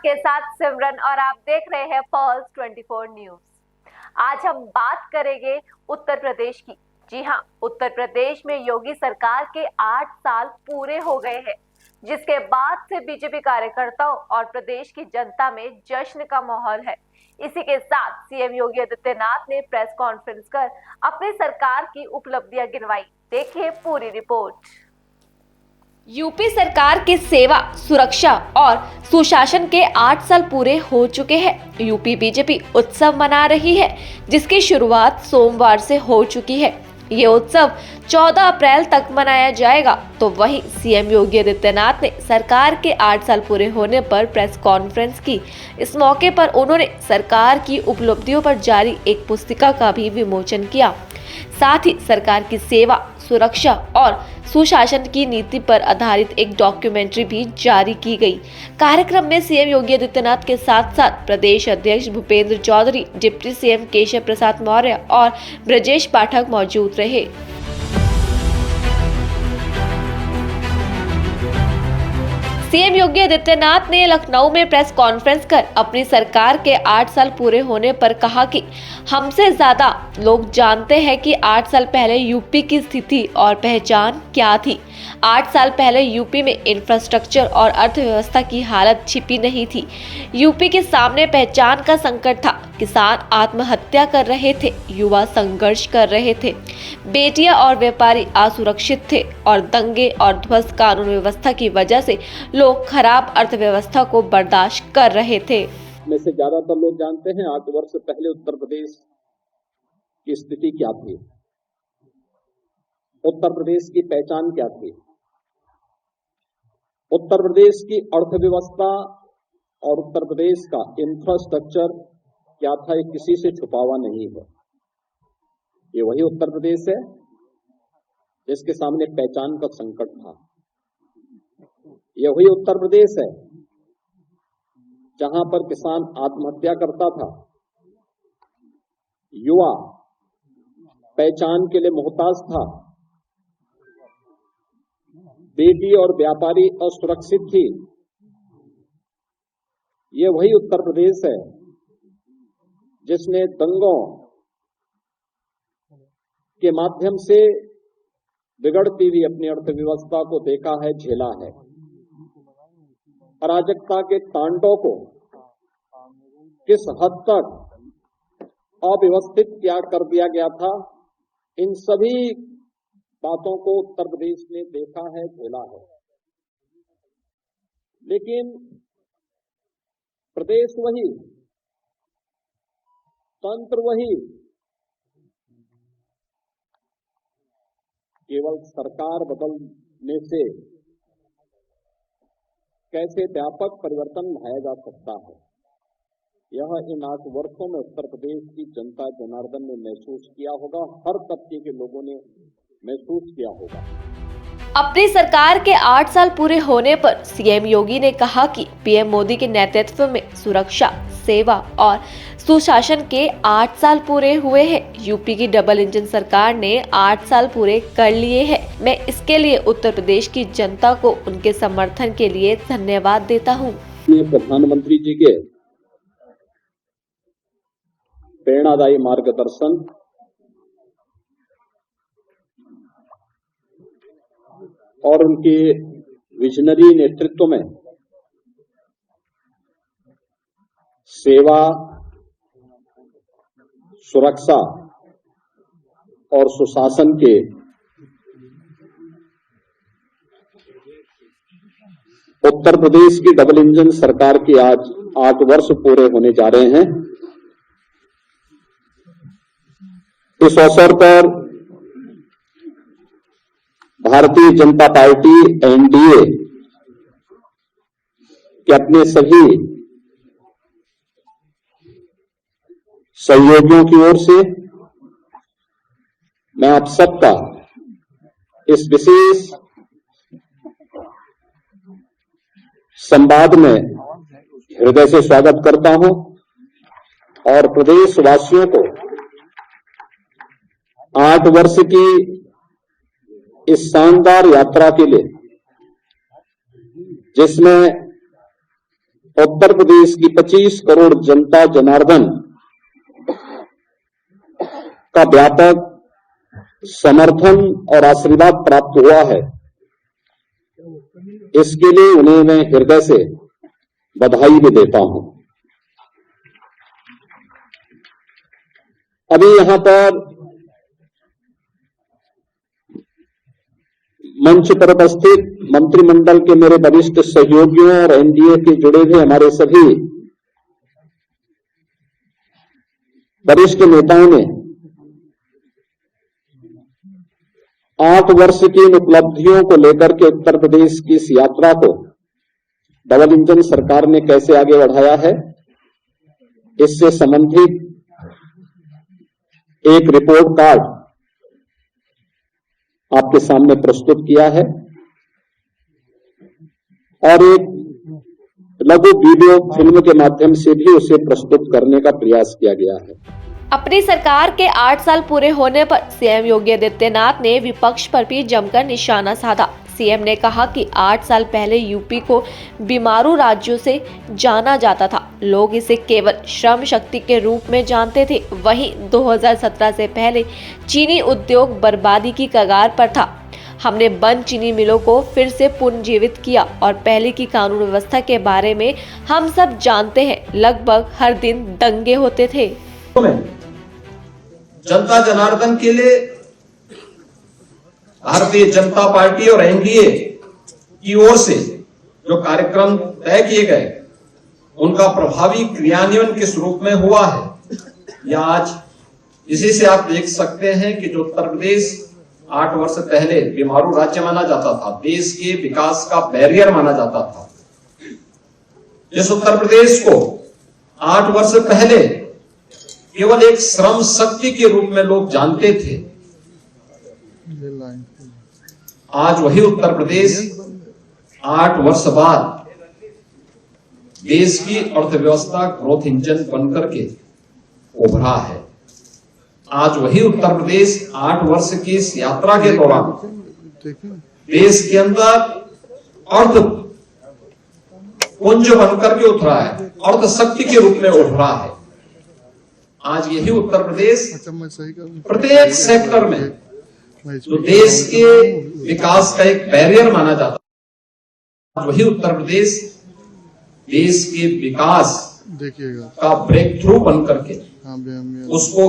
आपके साथ सिमरन और आप देख रहे हैं पल्स 24 न्यूज। आज हम बात करेंगे उत्तर प्रदेश की। जी हाँ, उत्तर प्रदेश में योगी सरकार के 8 साल पूरे हो गए हैं, जिसके बाद से बीजेपी कार्यकर्ताओं और प्रदेश की जनता में जश्न का माहौल है। इसी के साथ सीएम योगी आदित्यनाथ ने प्रेस कॉन्फ्रेंस कर अपनी सरकार की उपलब्धियां गिनवाई। देखिए पूरी रिपोर्ट। यूपी सरकार के सेवा, सुरक्षा और सुशासन के 8 साल पूरे हो चुके हैं। यूपी बीजेपी उत्सव मना रही है, जिसकी शुरुआत सोमवार से हो चुकी है। ये उत्सव 14 अप्रैल तक मनाया जाएगा। तो वहीं सीएम योगी आदित्यनाथ ने सरकार के 8 साल पूरे होने पर प्रेस कॉन्फ्रेंस की। इस मौके पर उन्होंने सरकार की उपलब्धियों पर जारी एक पुस्तिका का भी विमोचन किया। साथ ही सरकार की सेवा, सुरक्षा और सुशासन की नीति पर आधारित एक डॉक्यूमेंट्री भी जारी की गई। कार्यक्रम में सीएम योगी आदित्यनाथ के साथ साथ प्रदेश अध्यक्ष भूपेंद्र चौधरी, डिप्टी सीएम केशव प्रसाद मौर्य और ब्रजेश पाठक मौजूद रहे। सीएम योगी आदित्यनाथ ने लखनऊ में प्रेस कॉन्फ्रेंस कर अपनी सरकार के 8 साल पूरे होने पर कहा कि हमसे ज्यादा लोग जानते हैं कि 8 साल पहले यूपी की स्थिति और पहचान क्या थी। 8 साल पहले यूपी में इंफ्रास्ट्रक्चर और अर्थव्यवस्था की हालत छिपी नहीं थी। यूपी के सामने पहचान का संकट था। किसान आत्महत्या कर रहे थे, युवा संघर्ष कर रहे थे, बेटियां और व्यापारी असुरक्षित थे और दंगे और ध्वस्त कानून व्यवस्था की वजह से लोग खराब अर्थव्यवस्था को बर्दाश्त कर रहे थे। में से ज्यादातर लोग जानते हैं 8 वर्ष पहले उत्तर प्रदेश की स्थिति क्या थी, उत्तर प्रदेश की पहचान क्या थी, उत्तर प्रदेश की अर्थव्यवस्था और उत्तर प्रदेश का इंफ्रास्ट्रक्चर क्या था। ये किसी से छुपा हुआ नहीं है। ये वही उत्तर प्रदेश है जिसके सामने पहचान का संकट था। ये वही उत्तर प्रदेश है जहां पर किसान आत्महत्या करता था, युवा पहचान के लिए मोहताज था, बेटी और व्यापारी असुरक्षित थी। ये वही उत्तर प्रदेश है जिसने दंगों के माध्यम से बिगड़ती हुई अपनी अर्थव्यवस्था को देखा है, झेला है। अराजकता के तांडव को किस हद तक अव्यवस्थित क्या कर दिया गया था, इन सभी बातों को उत्तर प्रदेश ने देखा है, झेला है। लेकिन प्रदेश वही, तंत्र वही, केवल सरकार बदलने से कैसे व्यापक परिवर्तन लाया जा सकता है, यह इन 8 वर्षों में उत्तर प्रदेश की जनता जनार्दन ने महसूस किया होगा, हर तबके के लोगों ने महसूस किया होगा। अपनी सरकार के 8 साल पूरे होने पर सीएम योगी ने कहा कि पीएम मोदी के नेतृत्व में सुरक्षा, सेवा और सुशासन के 8 साल पूरे हुए हैं। यूपी की डबल इंजन सरकार ने 8 साल पूरे कर लिए हैं। मैं इसके लिए उत्तर प्रदेश की जनता को उनके समर्थन के लिए धन्यवाद देता हूं। प्रधानमंत्री जी के प्रेरणादायी मार्गदर्शन और उनके विजनरी नेतृत्व में सेवा, सुरक्षा और सुशासन के उत्तर प्रदेश की डबल इंजन सरकार के आज 8 वर्ष पूरे होने जा रहे हैं। इस अवसर पर भारतीय जनता पार्टी एनडीए के अपने सभी सहयोगियों की ओर से मैं आप सबका इस विशेष संवाद में हृदय से स्वागत करता हूं और प्रदेशवासियों को 8 वर्ष की इस शानदार यात्रा के लिए, जिसमें उत्तर प्रदेश की 25 करोड़ जनता जनार्दन का व्यापक समर्थन और आशीर्वाद प्राप्त हुआ है, इसके लिए उन्हें मैं हृदय से बधाई भी देता हूं। अभी यहां पर मंच पर उपस्थित मंत्रिमंडल के मेरे वरिष्ठ सहयोगियों और एनडीए के जुड़े हुए हमारे सभी वरिष्ठ नेताओं ने 8 वर्ष की इन उपलब्धियों को लेकर के उत्तर प्रदेश की इस यात्रा को डबल इंजन सरकार ने कैसे आगे बढ़ाया है, इससे संबंधित एक रिपोर्ट कार्ड आपके सामने प्रस्तुत किया है और एक लघु वीडियो फिल्म के माध्यम से भी उसे प्रस्तुत करने का प्रयास किया गया है। अपनी सरकार के 8 साल पूरे होने पर सीएम योगी आदित्यनाथ ने विपक्ष पर भी जमकर निशाना साधा। सीएम ने कहा कि 8 साल पहले यूपी को बीमारू राज्यों से जाना जाता था, लोग इसे केवल श्रम शक्ति के रूप में जानते थे। वहीं 2017 से पहले चीनी उद्योग बर्बादी की कगार पर था। हमने बंद चीनी मिलों को फिर से पुनर्जीवित किया और पहले की कानून व्यवस्था के बारे में हम सब जानते हैं। लगभग हर दिन दंगे होते थे। जनता जनार्दन के लिए भारतीय जनता पार्टी और एनडीए की ओर से जो कार्यक्रम तय किए गए, उनका प्रभावी क्रियान्वयन किस रूप में हुआ है, या आज इसी से आप देख सकते हैं कि जो उत्तर प्रदेश 8 वर्ष पहले बीमारू राज्य माना जाता था, देश के विकास का बैरियर माना जाता था, जिस उत्तर प्रदेश को 8 वर्ष पहले केवल एक श्रम शक्ति के रूप में लोग जानते थे, आज वही उत्तर प्रदेश 8 वर्ष बाद देश की अर्थव्यवस्था ग्रोथ इंजन बनकर के उभरा है। आज वही उत्तर प्रदेश 8 वर्ष की इस यात्रा के दौरान देश के अंदर अर्थ पुंज बनकर के उतरा है, अर्थ शक्ति के रूप में उभरा है। आज यही उत्तर प्रदेश प्रत्येक सेक्टर में जो देश के विकास का एक बैरियर माना जाता है, आज वही उत्तर प्रदेश देश के विकास का ब्रेक थ्रू बन करके उसको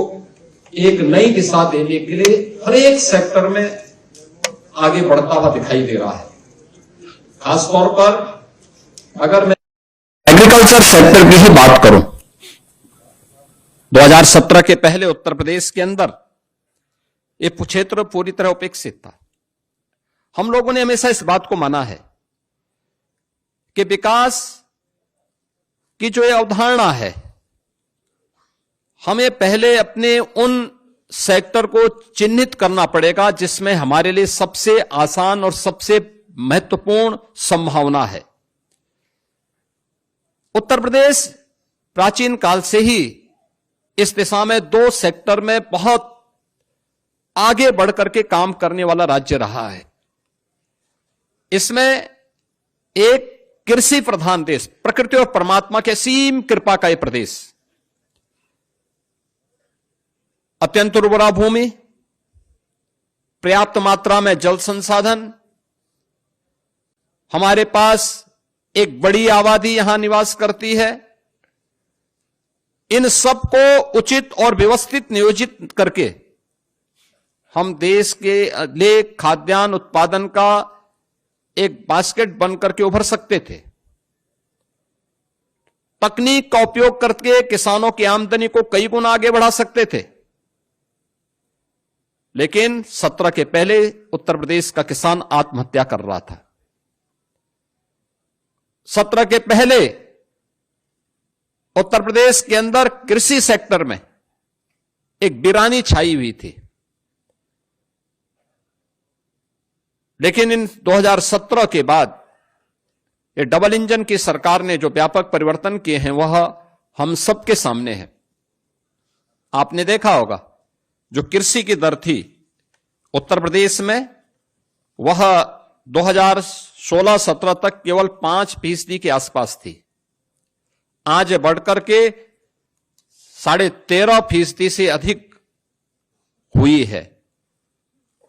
एक नई दिशा देने के लिए हर एक सेक्टर में आगे बढ़ता हुआ दिखाई दे रहा है। खासतौर पर अगर मैं एग्रीकल्चर सेक्टर की ही बात करूं, 2017 के पहले उत्तर प्रदेश के अंदर ये क्षेत्र पूरी तरह उपेक्षित था। हम लोगों ने हमेशा इस बात को माना है कि विकास की जो ये अवधारणा है, हमें पहले अपने उन सेक्टर को चिन्हित करना पड़ेगा जिसमें हमारे लिए सबसे आसान और सबसे महत्वपूर्ण संभावना है। उत्तर प्रदेश प्राचीन काल से ही इस दिशा में 2 सेक्टर में बहुत आगे बढ़कर के काम करने वाला राज्य रहा है। इसमें एक कृषि प्रधान देश, प्रकृति और परमात्मा के असीम कृपा का यह प्रदेश, अत्यंत उर्वरा भूमि, पर्याप्त मात्रा में जल संसाधन, हमारे पास एक बड़ी आबादी यहां निवास करती है। इन सब को उचित और व्यवस्थित नियोजित करके हम देश के लिए खाद्यान्न उत्पादन का एक बास्केट बनकर के उभर सकते थे। तकनीक का उपयोग करके किसानों की आमदनी को कई गुना आगे बढ़ा सकते थे। लेकिन 17 के पहले उत्तर प्रदेश का किसान आत्महत्या कर रहा था। 17 के पहले उत्तर प्रदेश के अंदर कृषि सेक्टर में एक वीरानी छाई हुई थी। लेकिन इन 2017 के बाद ये डबल इंजन की सरकार ने जो व्यापक परिवर्तन किए हैं वह हम सबके सामने है। आपने देखा होगा जो कृषि की दर थी उत्तर प्रदेश में, वह 2016-17 तक केवल 5% के आसपास थी। आज बढ़कर के 13.5% से अधिक हुई है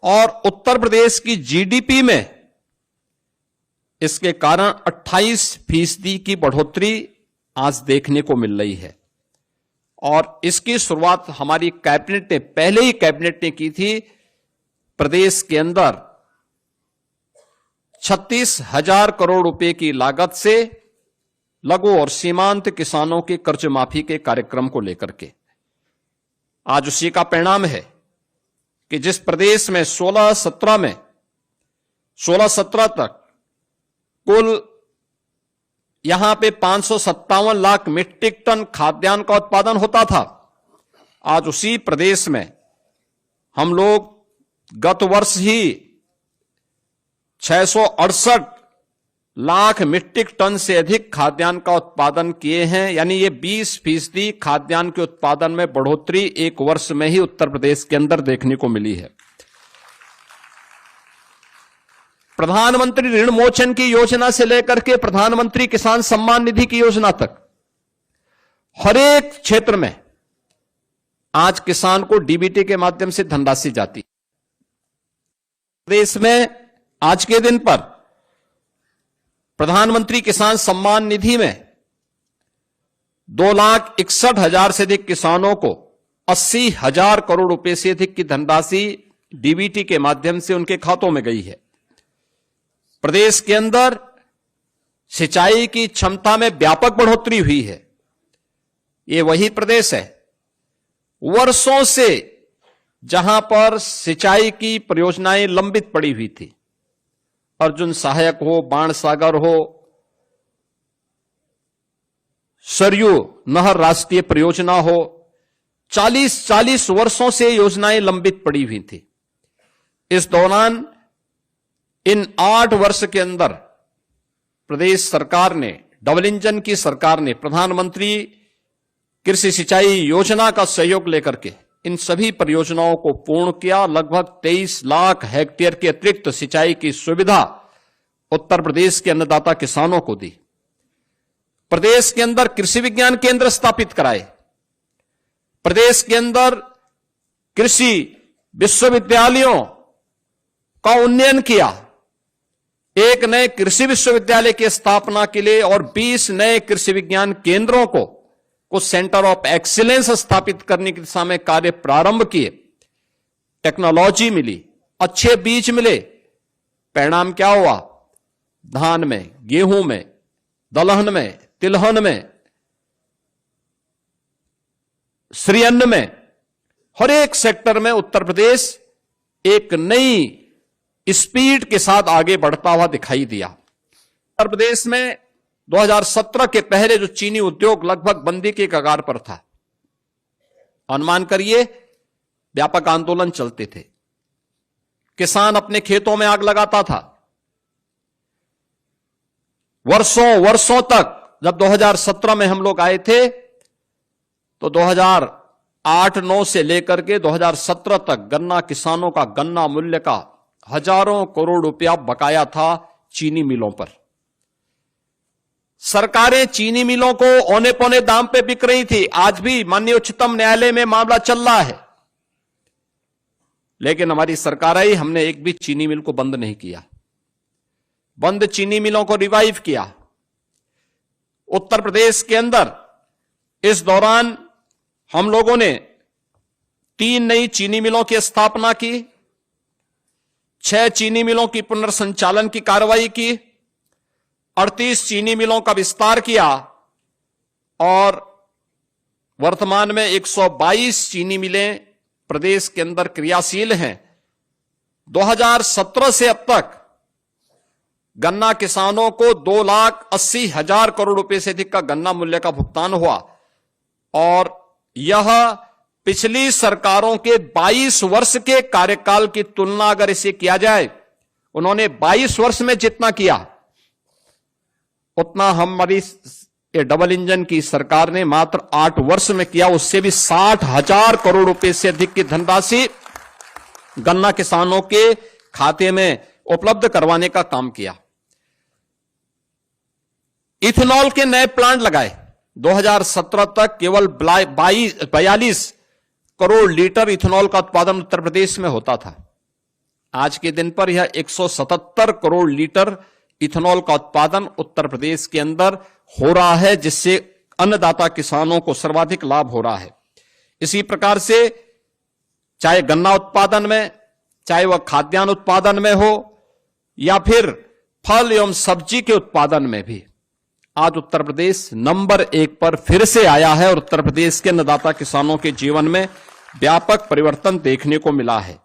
और उत्तर प्रदेश की जीडीपी में इसके कारण 28% की बढ़ोतरी आज देखने को मिल रही है। और इसकी शुरुआत हमारी कैबिनेट ने, पहले ही कैबिनेट ने की थी। प्रदेश के अंदर 36,000 करोड़ रुपए की लागत से लघु और सीमांत किसानों के कर्ज माफी के कार्यक्रम को लेकर के आज उसी का परिणाम है कि जिस प्रदेश में 16-17 तक कुल यहां पे 557 लाख मीट्रिक टन खाद्यान्न का उत्पादन होता था, आज उसी प्रदेश में हम लोग गत वर्ष ही 668 लाख मीट्रिक टन से अधिक खाद्यान्न का उत्पादन किए हैं। यानी ये 20% खाद्यान्न के उत्पादन में बढ़ोतरी एक वर्ष में ही उत्तर प्रदेश के अंदर देखने को मिली है। प्रधानमंत्री ऋण मोचन की योजना से लेकर के प्रधानमंत्री किसान सम्मान निधि की योजना तक हर एक क्षेत्र में आज किसान को डीबीटी के माध्यम से धनराशि जाती। प्रदेश में आज के दिन पर प्रधानमंत्री किसान सम्मान निधि में 2,61,000 से अधिक किसानों को 80,000 करोड़ रुपए से अधिक की धनराशि डीबीटी के माध्यम से उनके खातों में गई है। प्रदेश के अंदर सिंचाई की क्षमता में व्यापक बढ़ोतरी हुई है। ये वही प्रदेश है वर्षों से जहां पर सिंचाई की परियोजनाएं लंबित पड़ी हुई थी। अर्जुन सहायक हो, बाणसागर हो, सरयू नहर राष्ट्रीय परियोजना हो, 40 वर्षों से योजनाएं लंबित पड़ी हुई थी। इस दौरान इन 8 वर्ष के अंदर प्रदेश सरकार ने, डबल इंजन की सरकार ने प्रधानमंत्री कृषि सिंचाई योजना का सहयोग लेकर के इन सभी परियोजनाओं को पूर्ण किया। लगभग 23 लाख हेक्टेयर के अतिरिक्त सिंचाई की सुविधा उत्तर प्रदेश के अन्नदाता किसानों को दी। प्रदेश के अंदर कृषि विज्ञान केंद्र स्थापित कराए। प्रदेश के अंदर कृषि विश्वविद्यालयों का उन्नयन किया। एक नए कृषि विश्वविद्यालय की स्थापना के लिए और 20 नए कृषि विज्ञान केंद्रों को कुछ सेंटर ऑफ एक्सीलेंस स्थापित करने की दिशा में कार्य प्रारंभ किए। टेक्नोलॉजी मिली, अच्छे बीज मिले। परिणाम क्या हुआ? धान में, गेहूं में, दलहन में, तिलहन में, श्रीअन्न में, हर एक सेक्टर में उत्तर प्रदेश एक नई स्पीड के साथ आगे बढ़ता हुआ दिखाई दिया। उत्तर प्रदेश में 2017 के पहले जो चीनी उद्योग लगभग बंदी के कगार पर था, अनुमान करिए व्यापक आंदोलन चलते थे, किसान अपने खेतों में आग लगाता था। वर्षों तक, जब 2017 में हम लोग आए थे तो 2008-9 से लेकर के 2017 तक गन्ना किसानों का गन्ना मूल्य का हजारों करोड़ रुपया बकाया था चीनी मिलों पर। सरकारें चीनी मिलों को औने पौने दाम पे बिक रही थी। आज भी माननीय उच्चतम न्यायालय में मामला चल रहा है, लेकिन हमारी सरकार आई, हमने एक भी चीनी मिल को बंद नहीं किया। बंद चीनी मिलों को रिवाइव किया। उत्तर प्रदेश के अंदर इस दौरान हम लोगों ने 3 नई चीनी मिलों की स्थापना की, 6 चीनी मिलों की पुनर्संचालन की कार्रवाई की, 38 चीनी मिलों का विस्तार किया और वर्तमान में 122 चीनी मिलें प्रदेश के अंदर क्रियाशील हैं। 2017 से अब तक गन्ना किसानों को 2,80,000 करोड़ रुपए से अधिक का गन्ना मूल्य का भुगतान हुआ और यह पिछली सरकारों के 22 वर्ष के कार्यकाल की तुलना अगर इसे किया जाए, उन्होंने 22 वर्ष में जितना किया उतना हमारी डबल इंजन की सरकार ने मात्र 8 वर्ष में किया। उससे भी 60,000 करोड़ रुपए से अधिक की धनराशि गन्ना किसानों के खाते में उपलब्ध करवाने का काम किया। इथेनॉल के नए प्लांट लगाए। 2017 तक केवल 42 करोड़ लीटर इथेनॉल का उत्पादन उत्तर प्रदेश में होता था। आज के दिन पर यह 177 करोड़ लीटर इथेनॉल का उत्पादन उत्तर प्रदेश के अंदर हो रहा है, जिससे अन्नदाता किसानों को सर्वाधिक लाभ हो रहा है। इसी प्रकार से चाहे गन्ना उत्पादन में, चाहे वह खाद्यान्न उत्पादन में हो या फिर फल एवं सब्जी के उत्पादन में भी आज उत्तर प्रदेश नंबर 1 पर फिर से आया है और उत्तर प्रदेश के अन्नदाता किसानों के जीवन में व्यापक परिवर्तन देखने को मिला है।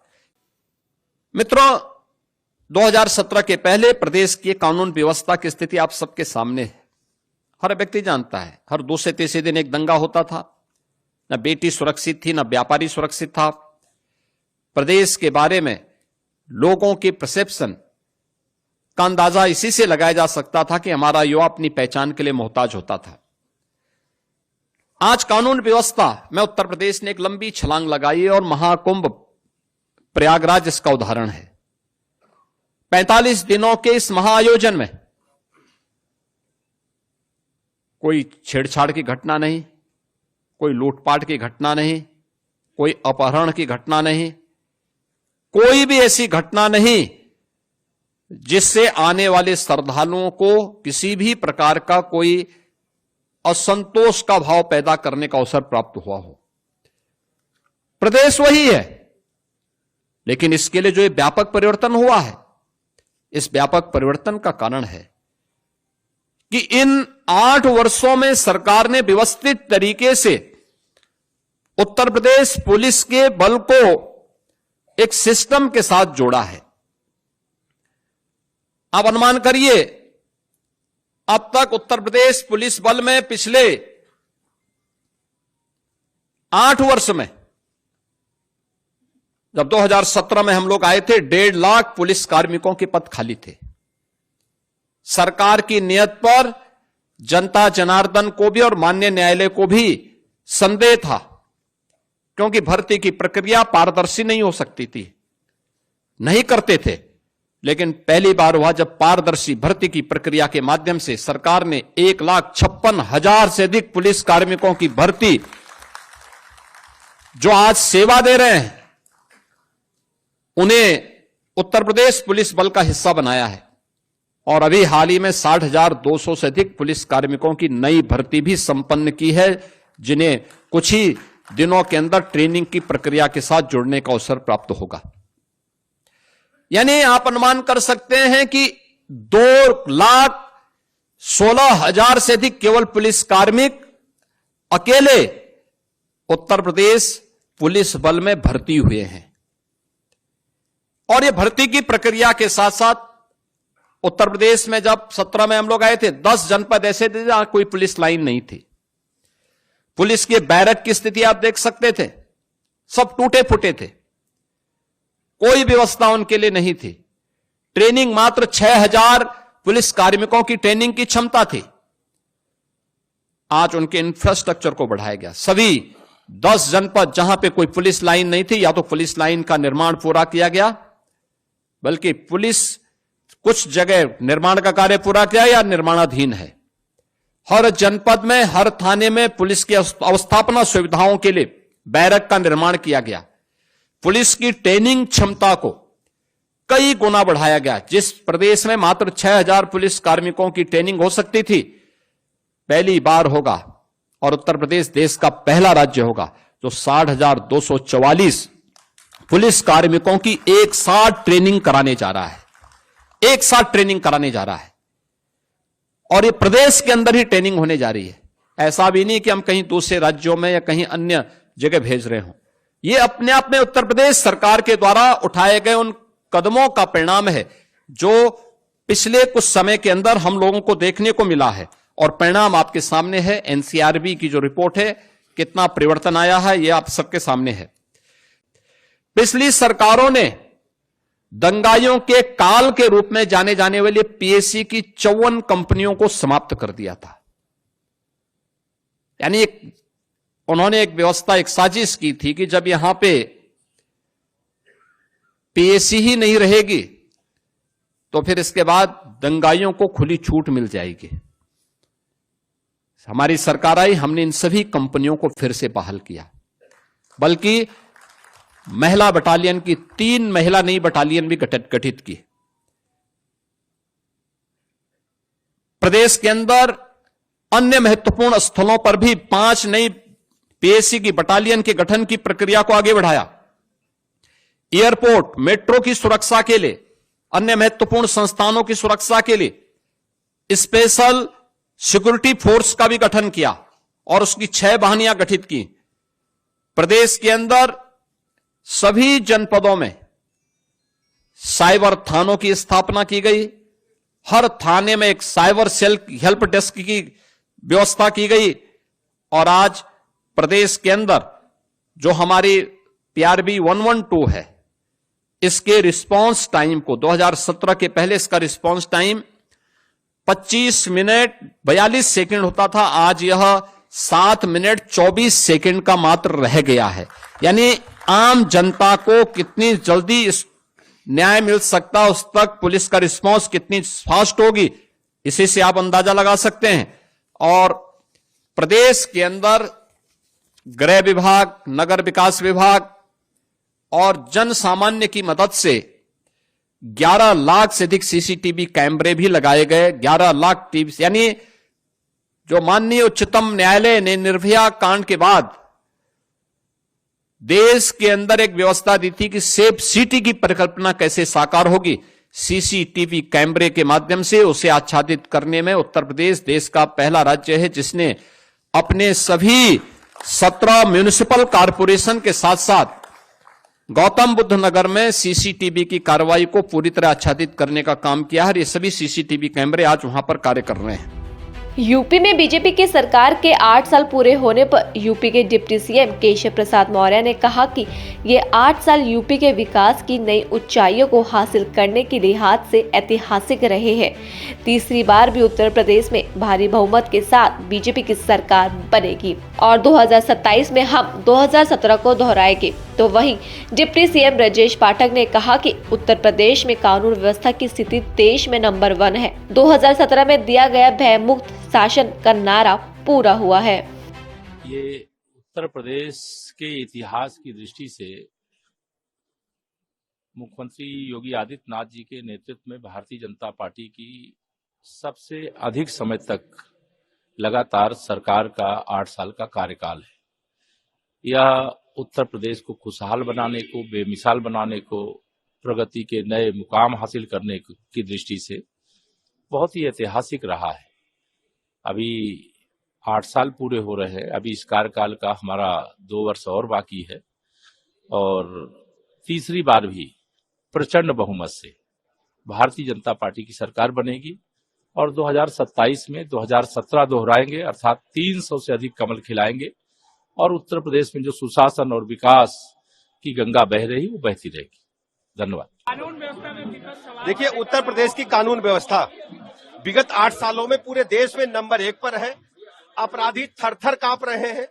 मित्रों, 2017 के पहले प्रदेश की कानून व्यवस्था की स्थिति आप सबके सामने है। हर व्यक्ति जानता है, हर दूसरे तीसरे दिन एक दंगा होता था। न बेटी सुरक्षित थी, न व्यापारी सुरक्षित था। प्रदेश के बारे में लोगों की परसेप्शन का अंदाजा इसी से लगाया जा सकता था कि हमारा युवा अपनी पहचान के लिए मोहताज होता था। आज कानून व्यवस्था में उत्तर प्रदेश ने एक लंबी छलांग लगाई और महाकुंभ प्रयागराज इसका उदाहरण है। 45 दिनों के इस महाआयोजन में कोई छेड़छाड़ की घटना नहीं, कोई लूटपाट की घटना नहीं, कोई अपहरण की घटना नहीं, कोई भी ऐसी घटना नहीं जिससे आने वाले श्रद्धालुओं को किसी भी प्रकार का कोई असंतोष का भाव पैदा करने का अवसर प्राप्त हुआ हो। प्रदेश वही है, लेकिन इसके लिए जो व्यापक परिवर्तन हुआ है, इस व्यापक परिवर्तन का कारण है कि इन 8 वर्षों में सरकार ने व्यवस्थित तरीके से उत्तर प्रदेश पुलिस के बल को एक सिस्टम के साथ जोड़ा है। आप अनुमान करिए, अब तक उत्तर प्रदेश पुलिस बल में पिछले 8 वर्ष में, जब 2017 में हम लोग आए थे, 1.5 लाख पुलिस कार्मिकों के पद खाली थे। सरकार की नियत पर जनता जनार्दन को भी और माननीय न्यायालय को भी संदेह था, क्योंकि भर्ती की प्रक्रिया पारदर्शी नहीं हो सकती थी, नहीं करते थे। लेकिन पहली बार हुआ जब पारदर्शी भर्ती की प्रक्रिया के माध्यम से सरकार ने 1,56,000 से अधिक पुलिस कार्मिकों की भर्ती, जो आज सेवा दे रहे हैं, उन्हें उत्तर प्रदेश पुलिस बल का हिस्सा बनाया है। और अभी हाल ही में 60,200 से अधिक पुलिस कार्मिकों की नई भर्ती भी संपन्न की है, जिन्हें कुछ ही दिनों के अंदर ट्रेनिंग की प्रक्रिया के साथ जुड़ने का अवसर प्राप्त होगा। यानी आप अनुमान कर सकते हैं कि 2,16,000 से अधिक केवल पुलिस कार्मिक अकेले उत्तर प्रदेश पुलिस बल में भर्ती हुए हैं। और ये भर्ती की प्रक्रिया के साथ साथ उत्तर प्रदेश में जब 17 में हम लोग आए थे, 10 जनपद ऐसे थे जहां कोई पुलिस लाइन नहीं थी। पुलिस के बैरक की स्थिति आप देख सकते थे, सब टूटे फूटे थे, कोई व्यवस्था उनके लिए नहीं थी। ट्रेनिंग मात्र 6,000 पुलिस कार्मिकों की ट्रेनिंग की क्षमता थी। आज उनके इंफ्रास्ट्रक्चर को बढ़ाया गया। सभी 10 जनपद जहां पे कोई पुलिस लाइन नहीं थी, या तो पुलिस लाइन का निर्माण पूरा किया गया, बल्कि पुलिस कुछ जगह निर्माण का कार्य पूरा किया या निर्माणाधीन है। हर जनपद में, हर थाने में पुलिस की अवस्थापना सुविधाओं के लिए बैरक का निर्माण किया गया। पुलिस की ट्रेनिंग क्षमता को कई गुना बढ़ाया गया। जिस प्रदेश में मात्र 6,000 पुलिस कार्मिकों की ट्रेनिंग हो सकती थी, पहली बार होगा और उत्तर प्रदेश देश का पहला राज्य होगा जो 60,244 पुलिस कार्मिकों की एक साथ ट्रेनिंग कराने जा रहा है। एक साथ ट्रेनिंग कराने जा रहा है, और ये प्रदेश के अंदर ही ट्रेनिंग होने जा रही है। ऐसा भी नहीं कि हम कहीं दूसरे राज्यों में या कहीं अन्य जगह भेज रहे हों। ये अपने आप में उत्तर प्रदेश सरकार के द्वारा उठाए गए उन कदमों का परिणाम है जो पिछले कुछ समय के अंदर हम लोगों को देखने को मिला है। और परिणाम आपके सामने है। एनसीआरबी की जो रिपोर्ट है, कितना परिवर्तन आया है, यह आप सबके सामने है। पिछली सरकारों ने दंगाइयों के काल के रूप में जाने जाने वाली पीएससी की 54 कंपनियों को समाप्त कर दिया था। यानी उन्होंने एक व्यवस्था, एक साजिश की थी कि जब यहां पे पीएससी ही नहीं रहेगी तो फिर इसके बाद दंगाइयों को खुली छूट मिल जाएगी। हमारी सरकार आई, हमने इन सभी कंपनियों को फिर से बहाल किया, बल्कि महिला बटालियन की 3 महिला नई बटालियन भी गठित की। प्रदेश के अंदर अन्य महत्वपूर्ण स्थलों पर भी 5 नई पीएसी की बटालियन के गठन की प्रक्रिया को आगे बढ़ाया। एयरपोर्ट, मेट्रो की सुरक्षा के लिए, अन्य महत्वपूर्ण संस्थानों की सुरक्षा के लिए स्पेशल सिक्योरिटी फोर्स का भी गठन किया और उसकी 6 वाहिनियां गठित की। प्रदेश के अंदर सभी जनपदों में साइबर थानों की स्थापना की गई। हर थाने में एक साइबर सेल हेल्प डेस्क की व्यवस्था की गई और आज प्रदेश के अंदर जो हमारी PRB 112 है, इसके रिस्पांस टाइम को 2017 के पहले इसका रिस्पांस टाइम 25 मिनट 42 सेकंड होता था, आज यह 7 मिनट 24 सेकंड का मात्र रह गया है। यानी आम जनता को कितनी जल्दी इस न्याय मिल सकता, उस तक पुलिस का रिस्पांस कितनी फास्ट होगी, इसी से आप अंदाजा लगा सकते हैं। और प्रदेश के अंदर गृह विभाग, नगर विकास विभाग और जन सामान्य की मदद से 11 लाख से अधिक सीसीटीवी कैमरे भी लगाए गए। 11 लाख टीवी, यानी जो माननीय उच्चतम न्यायालय ने निर्भया कांड के बाद देश के अंदर एक व्यवस्था दी थी कि सेफ सिटी की परिकल्पना कैसे साकार होगी, सीसीटीवी कैमरे के माध्यम से उसे आच्छादित करने में उत्तर प्रदेश देश का पहला राज्य है जिसने अपने सभी 17 म्युनिसिपल कॉरपोरेशन के साथ साथ गौतम बुद्ध नगर में सीसीटीवी की कार्रवाई को पूरी तरह आच्छादित करने का काम किया है। ये सभी सीसीटीवी कैमरे आज वहां पर कार्य कर रहे हैं। यूपी में बीजेपी की सरकार के 8 साल पूरे होने पर यूपी के डिप्टी सीएम केशव प्रसाद मौर्य ने कहा कि ये 8 साल यूपी के विकास की नई ऊंचाइयों को हासिल करने के लिहाज से ऐतिहासिक रहे हैं। तीसरी बार भी उत्तर प्रदेश में भारी बहुमत के साथ बीजेपी की सरकार बनेगी और 2027 में हम 2017 को दोहराएंगे। तो वहीं डिप्टी सीएम ब्रजेश पाठक ने कहा कि उत्तर प्रदेश में कानून व्यवस्था की स्थिति देश में नंबर 1 है। 2017 में दिया गया भयमुक्त शासन का नारा पूरा हुआ है। ये उत्तर प्रदेश के इतिहास की दृष्टि से मुख्यमंत्री योगी आदित्यनाथ जी के नेतृत्व में भारतीय जनता पार्टी की सबसे अधिक समय तक लगातार सरकार का 8 साल का कार्यकाल है। यह उत्तर प्रदेश को खुशहाल बनाने को, बेमिसाल बनाने को, प्रगति के नए मुकाम हासिल करने की दृष्टि से बहुत ही ऐतिहासिक रहा है। अभी 8 साल पूरे हो रहे हैं। अभी इस कार्यकाल का हमारा 2 वर्ष और बाकी है और तीसरी बार भी प्रचंड बहुमत से भारतीय जनता पार्टी की सरकार बनेगी और 2027 में 2017 दोहराएंगे, अर्थात 300 से अधिक कमल खिलाएंगे और उत्तर प्रदेश में जो सुशासन और विकास की गंगा बह रही वो बहती रहेगी। धन्यवाद। देखिए, उत्तर प्रदेश की कानून व्यवस्था विगत 8 सालों में पूरे देश में नंबर 1 पर है। अपराधी थर-थर कांप रहे हैं।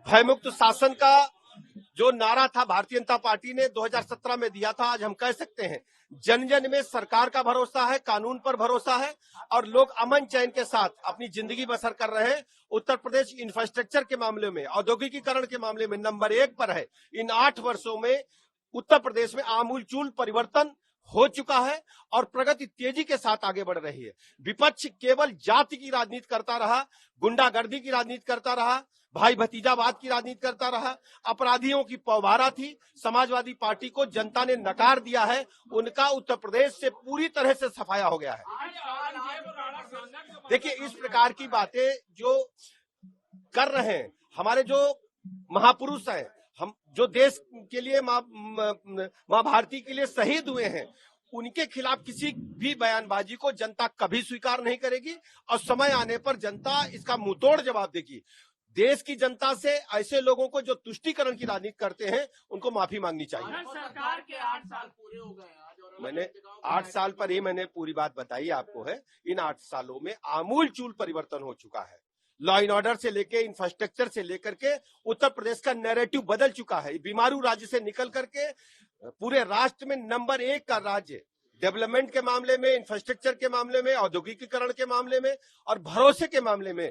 भयमुक्त शासन का जो नारा था भारतीय जनता पार्टी ने 2017 में दिया था, आज हम कह सकते हैं जन जन में सरकार का भरोसा है, कानून पर भरोसा है और लोग अमन चैन के साथ अपनी जिंदगी बसर कर रहे हैं। उत्तर प्रदेश इंफ्रास्ट्रक्चर के मामले में, औद्योगिकीकरण के मामले में नंबर 1 पर है। इन 8 वर्षों में उत्तर प्रदेश में आमूलचूल परिवर्तन हो चुका है और प्रगति तेजी के साथ आगे बढ़ रही है। विपक्ष केवल जाति की राजनीति करता रहा, गुंडागर्दी की राजनीति करता रहा, भाई भतीजावाद की राजनीति करता रहा, अपराधियों की पौवारा थी। समाजवादी पार्टी को जनता ने नकार दिया है। उनका उत्तर प्रदेश से पूरी तरह से सफाया हो गया है। देखिए, इस प्रकार की बातें जो कर रहे हैं हमारे जो महापुरुष हैं, हम जो देश के लिए मां भारती के लिए शहीद हुए हैं, उनके खिलाफ किसी भी बयानबाजी को जनता कभी स्वीकार नहीं करेगी और समय आने पर जनता इसका मुंहतोड़ जवाब देगी। देश की जनता से ऐसे लोगों को जो तुष्टीकरण की राजनीति करते हैं उनको माफी मांगनी चाहिए। सरकार के 8 साल पूरे हो गए आज। मैंने 8 साल पर ही मैंने पूरी बात बताई आपको है। इन 8 सालों में आमूलचूल परिवर्तन हो चुका है। लॉ एंड ऑर्डर से लेके इंफ्रास्ट्रक्चर से लेकर के उत्तर प्रदेश का नैरेटिव बदल चुका है। बीमारू राज्य से निकल करके पूरे राष्ट्र में नंबर 1 का राज्य, डेवलपमेंट के मामले में, इंफ्रास्ट्रक्चर के मामले में, औद्योगिकीकरण के मामले में और भरोसे के मामले में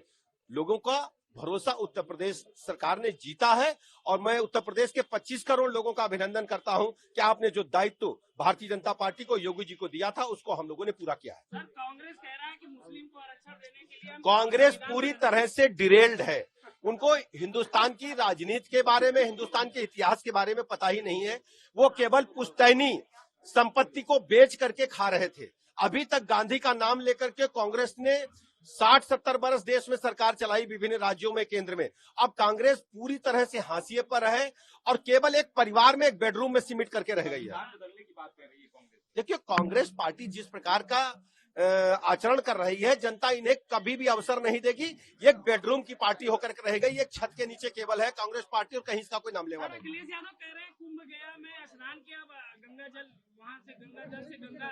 लोगों का भरोसा उत्तर प्रदेश सरकार ने जीता है और मैं उत्तर प्रदेश के 25 करोड़ लोगों का अभिनंदन करता हूं कि आपने जो दायित्व भारतीय जनता पार्टी को, योगी जी को दिया था, उसको हम लोगों ने पूरा किया है। सर, कांग्रेस कह रहा है कि मुस्लिम को आरक्षण देने के लिए कांग्रेस पूरी तरह से डिरेल्ड है। उनको हिंदुस्तान की राजनीति के बारे में, हिंदुस्तान के इतिहास के बारे में पता ही नहीं है। वो केवल पुश्तैनी संपत्ति को बेच करके खा रहे थे। अभी तक गांधी का नाम लेकर के कांग्रेस ने 60-70 बरस देश में सरकार चलाई, विभिन्न राज्यों में, केंद्र में। अब कांग्रेस पूरी तरह से हाशिए पर है और केवल एक परिवार में, एक बेडरूम में सिमट करके रह गई है। देखिए, कांग्रेस पार्टी जिस प्रकार का आचरण कर रही है, जनता इन्हें कभी भी अवसर नहीं देगी। ये एक बेडरूम की पार्टी होकर के रह गई, एक छत के नीचे केवल है कांग्रेस पार्टी और कहीं इसका कोई नाम लेवा नहीं। अखिलेश यादव कह रहे हैं कुंभ गया में स्नान किया, गंगा जल वहां से गंगा जल से गंगा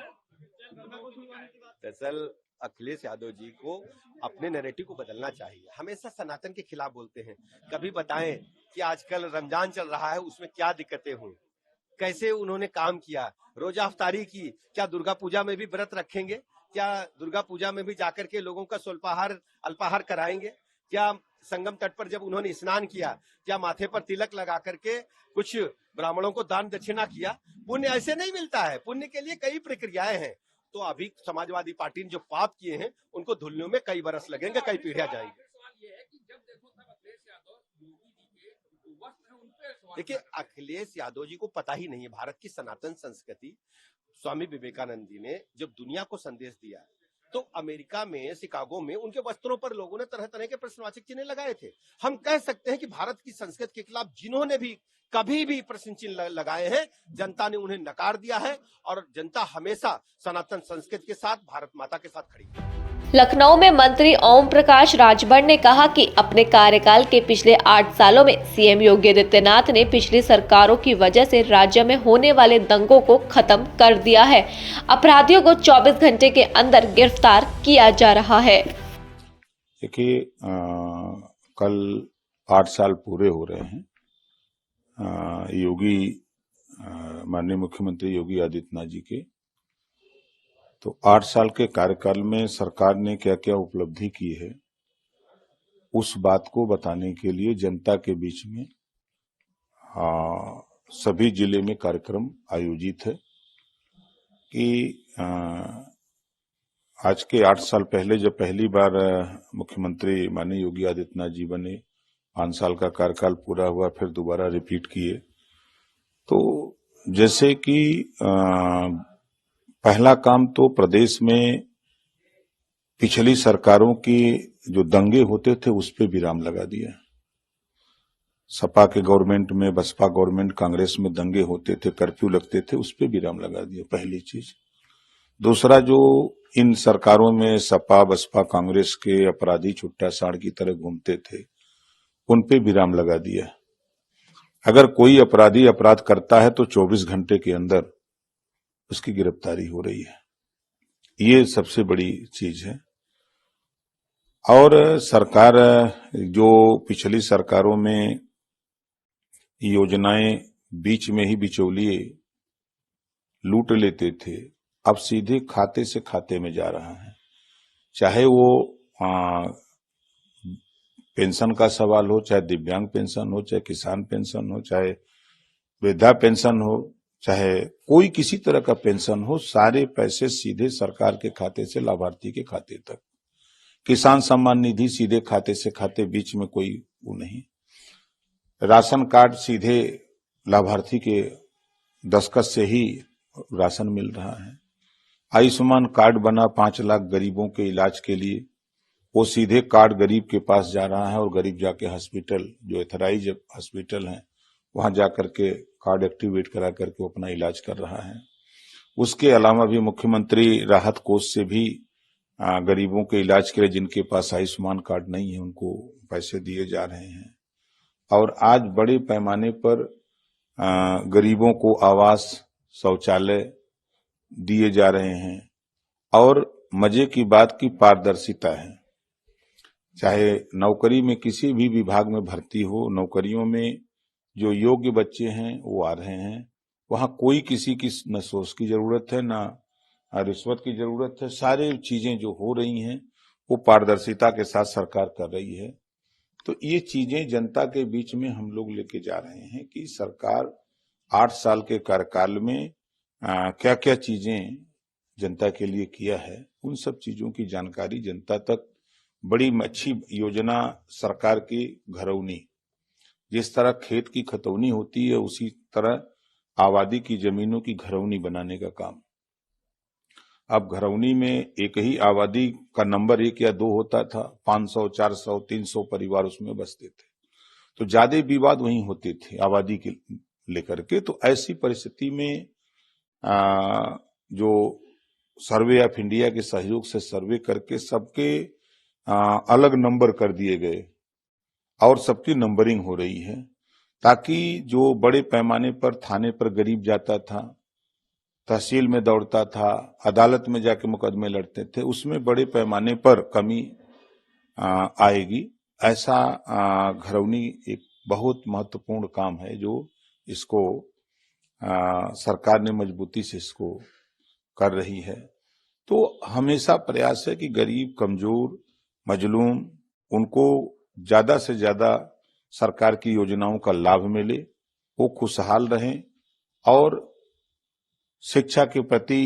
दरअसल अखिलेश यादव जी को अपने नैरेटिव को बदलना चाहिए। हमेशा सनातन के खिलाफ बोलते हैं। कभी बताएं कि आजकल रमजान चल रहा है, उसमें क्या दिक्कतें हुई, कैसे उन्होंने काम किया, रोजा अफ्तारी की, क्या दुर्गा पूजा में भी व्रत रखेंगे, क्या दुर्गा पूजा में भी जाकर के लोगों का स्वल्पाहार अल्पाहार कराएंगे, क्या संगम तट पर जब उन्होंने स्नान किया, क्या माथे पर तिलक लगा करके कुछ ब्राह्मणों को दान दक्षिणा किया। पुण्य ऐसे नहीं मिलता है, पुण्य के लिए कई प्रक्रियाएं हैं। तो अभी समाजवादी पार्टी ने जो पाप किए हैं उनको धुलने में कई बरस लगेंगे, कई पीढ़ियां जाएंगी। देखिए, अखिलेश यादव जी को पता ही नहीं है भारत की सनातन संस्कृति। स्वामी विवेकानंद जी ने जब दुनिया को संदेश दिया तो अमेरिका में, शिकागो में उनके वस्त्रों पर लोगों ने तरह तरह के प्रश्नवाचक चिन्ह लगाए थे। हम कह सकते हैं कि भारत की संस्कृति के खिलाफ जिन्होंने भी कभी भी प्रश्न चिन्ह लगाए हैं, जनता ने उन्हें नकार दिया है और जनता हमेशा सनातन संस्कृति के साथ, भारत माता के साथ खड़ी है। लखनऊ में मंत्री ओम प्रकाश राजभर ने कहा कि अपने कार्यकाल के पिछले 8 सालों में सीएम योगी आदित्यनाथ ने पिछली सरकारों की वजह से राज्य में होने वाले दंगों को खत्म कर दिया है। अपराधियों को 24 घंटे के अंदर गिरफ्तार किया जा रहा है। देखिए, कल 8 साल पूरे हो रहे हैं माननीय मुख्यमंत्री योगी आदित्यनाथ जी के। तो 8 साल के कार्यकाल में सरकार ने क्या क्या उपलब्धि की है, उस बात को बताने के लिए जनता के बीच में सभी जिले में कार्यक्रम आयोजित है कि आज के 8 साल पहले जब पहली बार मुख्यमंत्री माननीय योगी आदित्यनाथ जी बने, 5 साल का कार्यकाल पूरा हुआ, फिर दोबारा रिपीट किए। तो जैसे कि पहला काम तो प्रदेश में पिछली सरकारों की जो दंगे होते थे उस पे विराम लगा दिया। सपा के गवर्नमेंट में, बसपा गवर्नमेंट, कांग्रेस में दंगे होते थे, कर्फ्यू लगते थे, उस पे विराम लगा दिया, पहली चीज। दूसरा, जो इन सरकारों में सपा, बसपा, कांग्रेस के अपराधी छुट्टा साड़ की तरह घूमते थे, उन पे विराम लगा दिया। अगर कोई अपराधी अपराध करता है तो 24 घंटे के अंदर उसकी गिरफ्तारी हो रही है। ये सबसे बड़ी चीज है। और सरकार, जो पिछली सरकारों में योजनाएं बीच में ही बिचौलिए लूट लेते थे, अब सीधे खाते से खाते में जा रहा है। चाहे वो पेंशन का सवाल हो, चाहे दिव्यांग पेंशन हो, चाहे किसान पेंशन हो, चाहे वृद्धा पेंशन हो, चाहे कोई किसी तरह का पेंशन हो, सारे पैसे सीधे सरकार के खाते से लाभार्थी के खाते तक। किसान सम्मान निधि सीधे खाते से खाते, बीच में कोई वो नहीं। राशन कार्ड सीधे लाभार्थी के दस्तखत से ही राशन मिल रहा है। आयुष्मान कार्ड बना 5 लाख गरीबों के इलाज के लिए, वो सीधे कार्ड गरीब के पास जा रहा है और गरीब जाके हॉस्पिटल, जो एथराइज हॉस्पिटल हैं, वहां जाकर के कार्ड एक्टिवेट करा करके अपना इलाज कर रहा है। उसके अलावा भी मुख्यमंत्री राहत कोष से भी गरीबों के इलाज के लिए जिनके पास आयुष्मान कार्ड नहीं है उनको पैसे दिए जा रहे हैं। और आज बड़े पैमाने पर गरीबों को आवास, शौचालय दिए जा रहे हैं। और मजे की बात की पारदर्शिता है। चाहे नौकरी में किसी भी विभाग में भर्ती हो, नौकरियों में जो योग्य बच्चे हैं वो आ रहे हैं। वहां कोई किसी की न सोच की जरूरत है, ना रिश्वत की जरूरत है। सारे चीजें जो हो रही हैं वो पारदर्शिता के साथ सरकार कर रही है। तो ये चीजें जनता के बीच में हम लोग लेके जा रहे हैं कि सरकार 8 साल के कार्यकाल में क्या क्या चीजें जनता के लिए किया है, उन सब चीजों की जानकारी जनता तक। बड़ी अच्छी योजना सरकार की घरौनी, जिस तरह खेत की खतौनी होती है उसी तरह आबादी की जमीनों की घरौनी बनाने का काम। अब घरौनी में एक ही आबादी का नंबर 1 या 2 होता था, 500, 400, 300 परिवार उसमें बसते थे, तो ज्यादा विवाद वहीं होते थे आबादी के लेकर के। तो ऐसी परिस्थिति में जो सर्वे ऑफ इंडिया के सहयोग से सर्वे करके सबके अलग नंबर कर दिए गए और सबकी नंबरिंग हो रही है, ताकि जो बड़े पैमाने पर थाने पर गरीब जाता था, तहसील में दौड़ता था, अदालत में जाके मुकदमे लड़ते थे, उसमें बड़े पैमाने पर कमी आएगी। ऐसा घरौनी एक बहुत महत्वपूर्ण काम है जो इसको सरकार ने मजबूती से इसको कर रही है। तो हमेशा प्रयास है कि गरीब, कमजोर, मजलूम, उनको ज्यादा से ज्यादा सरकार की योजनाओं का लाभ मिले, वो खुशहाल रहें। और शिक्षा के प्रति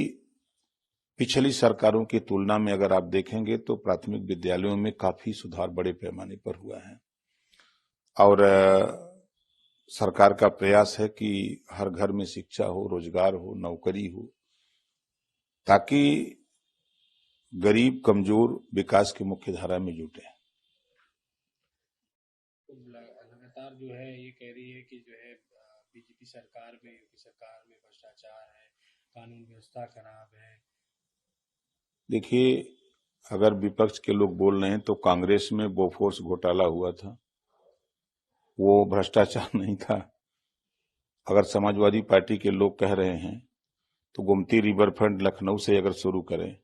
पिछली सरकारों की तुलना में अगर आप देखेंगे तो प्राथमिक विद्यालयों में काफी सुधार बड़े पैमाने पर हुआ है। और सरकार का प्रयास है कि हर घर में शिक्षा हो, रोजगार हो, नौकरी हो, ताकि गरीब, कमजोर विकास की मुख्य धारा में जुटे। लगातार जो है ये कह रही है कि जो है बीजेपी सरकार में, योगी सरकार में भ्रष्टाचार है, कानून व्यवस्था खराब है। देखिए, अगर विपक्ष के लोग बोल रहे हैं तो कांग्रेस में बोफोर्स घोटाला हुआ था, वो भ्रष्टाचार नहीं था। अगर समाजवादी पार्टी के लोग कह रहे हैं तो गोमती रिवर फ्रंट लखनऊ से अगर शुरू करें,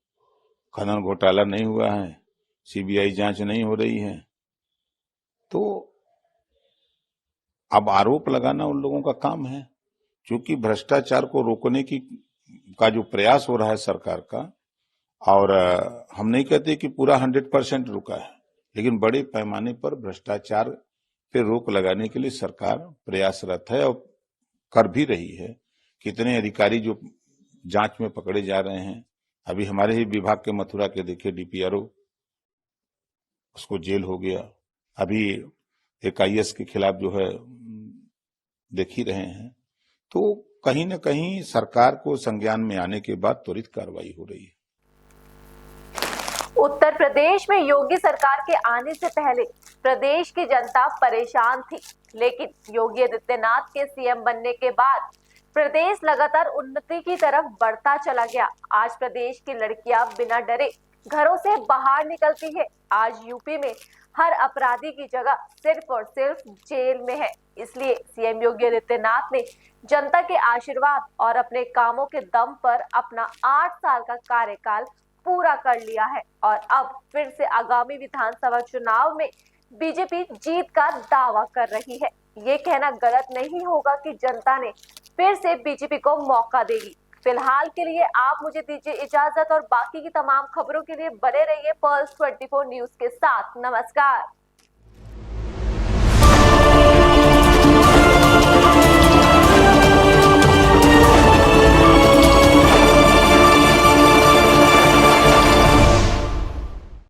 खनन घोटाला नहीं हुआ है, सीबीआई जांच नहीं हो रही है, तो अब आरोप लगाना उन लोगों का काम है। क्योंकि भ्रष्टाचार को रोकने का जो प्रयास हो रहा है सरकार का, और हम नहीं कहते कि पूरा 100% रुका है, लेकिन बड़े पैमाने पर भ्रष्टाचार पे रोक लगाने के लिए सरकार प्रयासरत है और कर भी रही है। कितने अधिकारी जो जांच में पकड़े जा रहे हैं, अभी हमारे ही विभाग के मथुरा के देखिए डीपीआरओ, उसको जेल हो गया। अभी एक आईएएस के खिलाफ जो है देख ही रहे हैं। तो कहीं न कहीं सरकार को संज्ञान में आने के बाद त्वरित कार्रवाई हो रही है। उत्तर प्रदेश में योगी सरकार के आने से पहले प्रदेश की जनता परेशान थी, लेकिन योगी आदित्यनाथ के सीएम बनने के बाद प्रदेश लगातार उन्नति की तरफ बढ़ता चला गया। आज प्रदेश की लड़कियां बिना डरे घरों से बाहर निकलती है। आज यूपी में हर अपराधी की जगह सिर्फ और सिर्फ जेल में है। इसलिए सीएम योगी आदित्यनाथ ने जनता के आशीर्वाद और अपने कामों के दम पर अपना 8 साल का कार्यकाल पूरा कर लिया है और अब फिर से आगामी विधानसभा चुनाव में बीजेपी जीत का दावा कर रही है। ये कहना गलत नहीं होगा कि जनता ने फिर से बीजेपी को मौका देगी। फिलहाल के लिए आप मुझे दीजिए इजाजत और बाकी की तमाम खबरों के लिए बने रहिए पर्ल्स 24 न्यूज के साथ। नमस्कार।